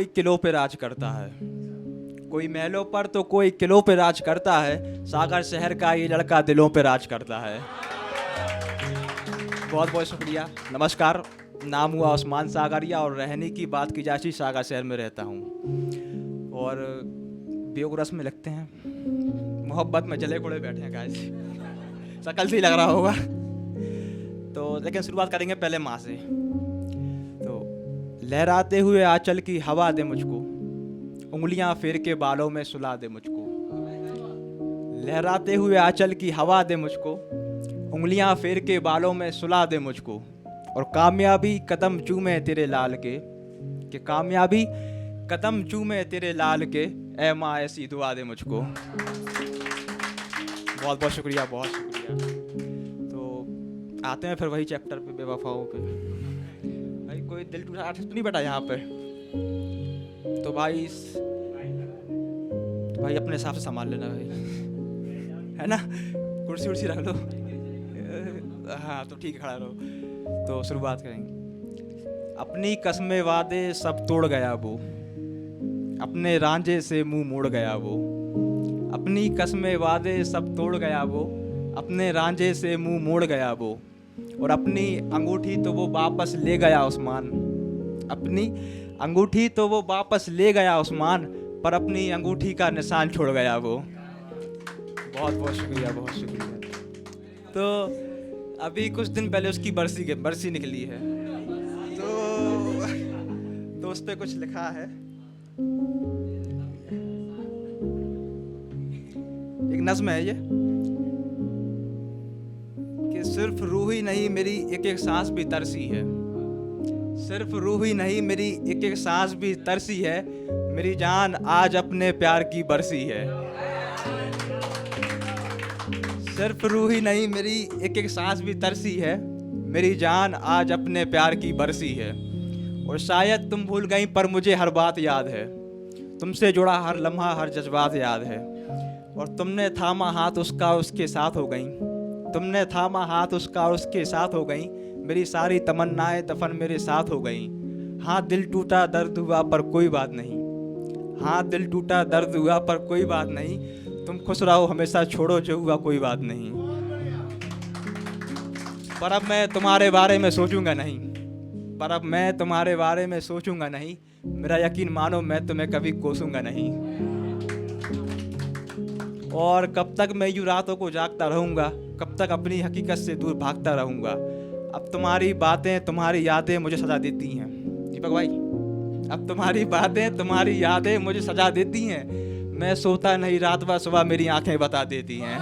कोई किलों पे राज करता है, कोई महलों पर तो कोई किलों पे राज करता है, सागर शहर का ये लड़का दिलों पे राज करता है। बहुत बहुत शुक्रिया, नमस्कार। नाम हुआ उस्मान सागरिया और रहने की बात की जाए सागर शहर में रहता हूँ। और बेगुरस में लगते हैं, मोहब्बत में जले घोड़े बैठे हैं गाइस, शकल से ही लग रहा होगा। तो लेकिन शुरुआत करेंगे पहले माँ से। तो लहराते हुए आंचल की हवा दे मुझको, उंगलियां फेर के बालों में सुला दे मुझको। लहराते हुए आंचल की हवा दे मुझको, उंगलियां फेर के बालों में सुला दे मुझको। और कामयाबी कदम चूमे तेरे लाल के, कि कामयाबी कदम चूमे तेरे लाल के, ऐ माँ ऐसी दुआ दे मुझको। बहुत बहुत शुक्रिया, बहुत शुक्रिया। तो आते हैं फिर वही चैप्टर पे, बेवफाओं पे। भाई कोई दिल टूटा आर्टिस्ट तो नहीं बैठा यहाँ पे? तो भाई अपने हिसाब से संभाल लेना भाई, है ना? कुर्सी उर्सी रख लो। हाँ तो ठीक है, खड़ा रहो। तो शुरुआत करेंगे। अपनी कस्में वादे सब तोड़ गया वो, अपने रांझे से मुंह मोड़ गया वो। अपनी कस्में वादे सब तोड़ गया वो, अपने रांझे से मुंह मोड़ गया वो। और अपनी अंगूठी तो वो वापस ले गया उस्मान, अपनी अंगूठी तो वो वापस ले गया उस्मान, पर अपनी अंगूठी का निशान छोड़ गया वो। बहुत बहुत शुक्रिया, बहुत शुक्रिया। तो अभी कुछ दिन पहले उसकी बरसी निकली है, तो उस पर कुछ लिखा है। एक नज़्म है ये कि सिर्फ रूह ही नहीं मेरी एक एक सांस भी तरसी है, सिर्फ रूह ही नहीं मेरी एक एक सांस भी तरसी है, मेरी जान आज अपने प्यार की बरसी है। सिर्फ रूह ही नहीं मेरी एक एक सांस भी तरसी है, मेरी जान आज अपने प्यार की बरसी है। और शायद तुम भूल गई पर मुझे हर बात याद है, तुमसे जुड़ा हर लम्हा हर जज्बात याद है। और तुमने थामा हाथ उसका उसके साथ हो गई, तुमने थामा हाथ उसका उसके साथ हो गई, मेरी सारी तमन्नाएं दफन मेरे साथ हो गई। हाँ दिल टूटा दर्द हुआ पर कोई बात नहीं, हाँ दिल टूटा दर्द हुआ पर कोई बात नहीं, तुम खुश रहो हमेशा छोड़ो जो हुआ कोई बात नहीं। पर अब मैं तुम्हारे बारे में सोचूंगा नहीं, पर अब मैं तुम्हारे बारे में सोचूंगा नहीं, मेरा यकीन मानो मैं तुम्हें कभी कोसूंगा नहीं। और कब तक मैं यूं रातों को जागता रहूंगा, कब तक अपनी हकीकत से दूर भागता रहूंगा। अब तुम्हारी बातें तुम्हारी यादें मुझे सजा देती हैं दीपक भाई, अब तुम्हारी बातें तुम्हारी यादें मुझे सजा देती हैं, मैं सोता नहीं रात भर सुबह मेरी आंखें बता देती हैं।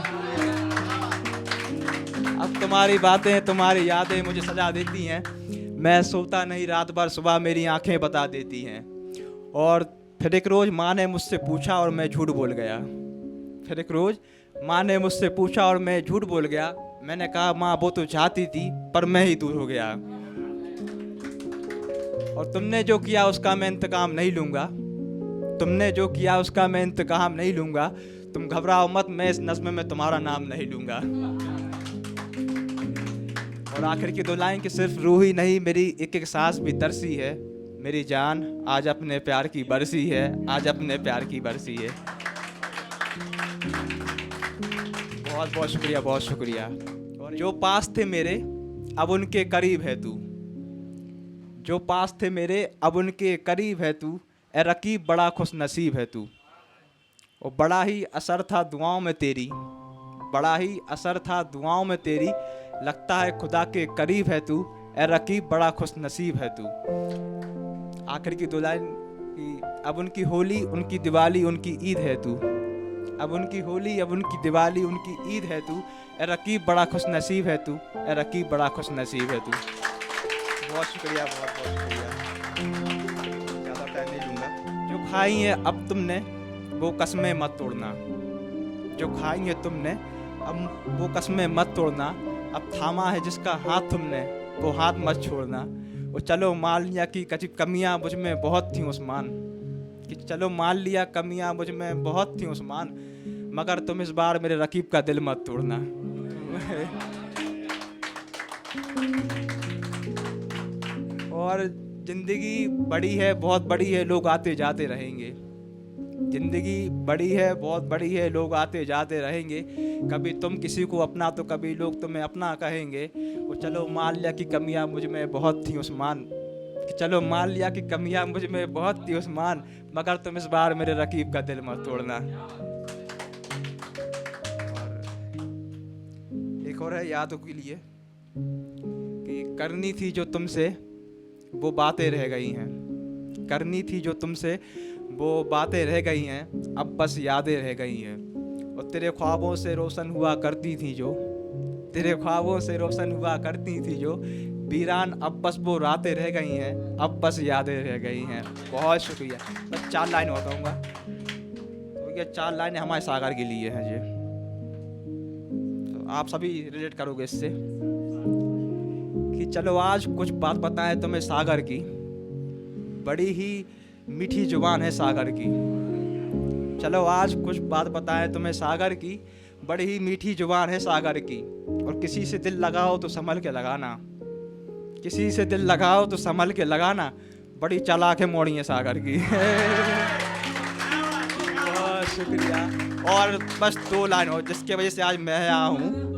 अब तुम्हारी बातें तुम्हारी यादें मुझे सजा देती हैं, मैं सोता नहीं रात भर सुबह मेरी आंखें बता देती हैं। और फिर एक रोज़ माँ ने मुझसे पूछा और मैं झूठ बोल गया, फिर एक रोज़ माँ ने मुझसे पूछा और मैं झूठ बोल गया। मैंने कहा माँ वो तो चाहती थी पर मैं ही दूर हो गया। और तुमने जो किया उसका मैं इंतकाम नहीं लूँगा, तुमने जो किया उसका मैं इंतकाम नहीं लूँगा, तुम घबराओ मत मैं इस नज़्म में तुम्हारा नाम नहीं लूँगा। और आखिर की दो लाइन कि सिर्फ रूह ही नहीं मेरी एक एक सांस भी तरसी है, मेरी जान आज अपने प्यार की बरसी है, आज अपने प्यार की बरसी है। बहुत बहुत शुक्रिया, बहुत शुक्रिया। और जो पास थे मेरे अब उनके करीब है तू, जो पास थे मेरे अब उनके करीब है तू, ए रकीब बड़ा खुश नसीब है तू। और बड़ा ही असर था दुआओं में तेरी, बड़ा ही असर था दुआओं में तेरी, लगता है खुदा के करीब है तू, ए रकीब बड़ा खुश नसीब है तू। आखिर की दो लाइन की अब उनकी होली उनकी दिवाली उनकी ईद है तू, अब उनकी होली अब उनकी दिवाली उनकी ईद है तू, ए रकीब बड़ा खुश नसीब है तू, ए रकीब बड़ा खुश नसीब है तू। बहुत शुक्रिया, बहुत बहुत शुक्रिया, ज़्यादा टाइम नहीं लूँगा। जो खाई है अब तुमने वो कस्में मत तोड़ना, जो खाई है तुमने अब वो कस्में मत तोड़ना, अब थामा है जिसका हाथ तुमने वो हाथ मत छोड़ना। वो चलो मान लिया कि कमियाँ मुझ में बहुत थी उस्मान, कि चलो मान लिया कमियाँ मुझ में बहुत थी उस्मान, मगर तुम इस बार मेरे रकीब का दिल मत तोड़ना। और जिंदगी बड़ी है, बहुत बड़ी है, लोग आते जाते रहेंगे। जिंदगी बड़ी है, बहुत बड़ी है, लोग आते जाते रहेंगे। कभी तुम किसी को अपना तो कभी लोग तुम्हें अपना कहेंगे। और चलो मान लिया कि कमियां मुझ में बहुत थी उस्मान, कि चलो मान लिया कि कमियां मुझ में बहुत थी उस्मान, मगर तुम इस बार मेरे रकीब का दिल मत तोड़ना। और एक और है यादों के लिए कि करनी थी जो तुमसे वो बातें रह गई हैं, करनी थी जो तुमसे वो बातें रह गई हैं, अब बस यादें रह गई हैं। और तेरे ख्वाबों से रोशन हुआ करती थी जो, तेरे ख्वाबों से रोशन हुआ करती थी जो, वीरान अब बस वो रातें रह गई हैं, अब बस यादें रह गई हैं। बहुत शुक्रिया। बस 4 लाइन और कहूँगा, तो ये 4 लाइनें हमारे सागर के लिए हैं जी। तो आप सभी रिलेट करोगे इससे कि चलो आज कुछ बात बताएं तुम्हें सागर की, बड़ी ही मीठी जुबान है सागर की। चलो आज कुछ बात बताएं तुम्हें सागर की, बड़ी ही मीठी जुबान है सागर की। और किसी से दिल लगाओ तो संभल के लगाना, किसी से दिल लगाओ तो संभल के लगाना, बड़ी चालाक है मोड़ी है सागर की। बहुत शुक्रिया। और बस 2 लाइन और, जिसके वजह से आज मैं यहाँ हूँ,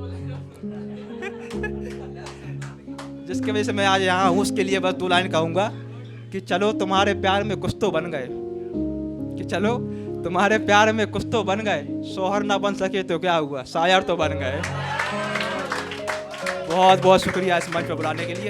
जिसकी वजह से मैं आज यहाँ हूँ, उसके लिए बस 2 लाइन कहूँगा कि चलो तुम्हारे प्यार में कुछ तो बन गए, कि चलो तुम्हारे प्यार में कुछ तो बन गए, शोहर ना बन सके तो क्या हुआ, शायर तो बन गए। बहुत बहुत शुक्रिया इस मंच पर बुलाने के लिए।